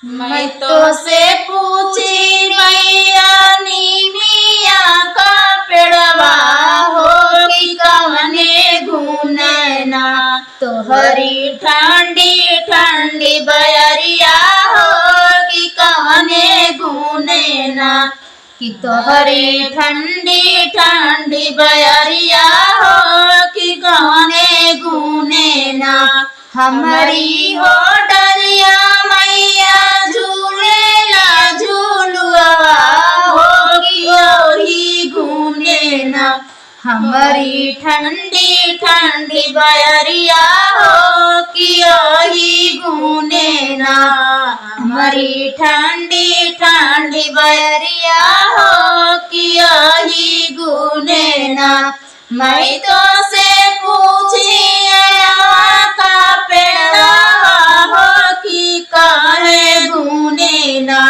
मैं तो से पूछी मैया नीमिया का पेड़वा हो कि कवने गुनना तोहरी ठंडी ठंडी बयरिया हो कि कवने गुनना कि तोहरी ठंडी ठंडी बयरिया हो कि कवने गुनना हमारी हो डरिया मैया झूलेला झूलुआ हो कि ओही गुनेना हमारी ठंडी ठंडी बयरिया हो कि ओही गुनेना हमारी ठंडी ठंडी बयरिया हो कि ओही गुनेना मैं तो से पूछी का पेड़वा हो कि काहे गुनेना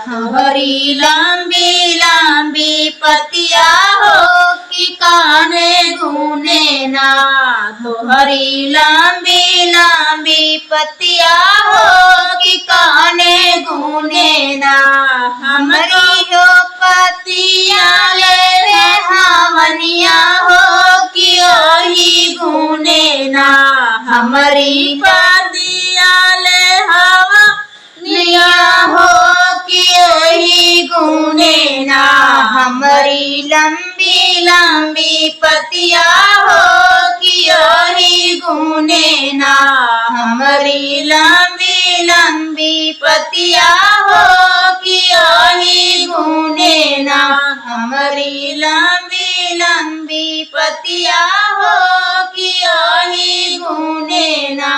हमारी लंबी लंबी पतिया हो कि काहे गुनेना तोहरी लंबी लंबी पतिया हो कि काहे गुनेना हमारी हो पतिया ले हमनिया हो कि ओही गुनेना हमारी पतिया ले हमनिया हो कि ओही गुनेना हमारी लंबी लंबी पतिया हो कि ओही गुनेना हमारी लंबी लंबी पतिया हो कि ओही गुनेना हमारी लंबी लंबी पतिया हो कि ओही गुनेना।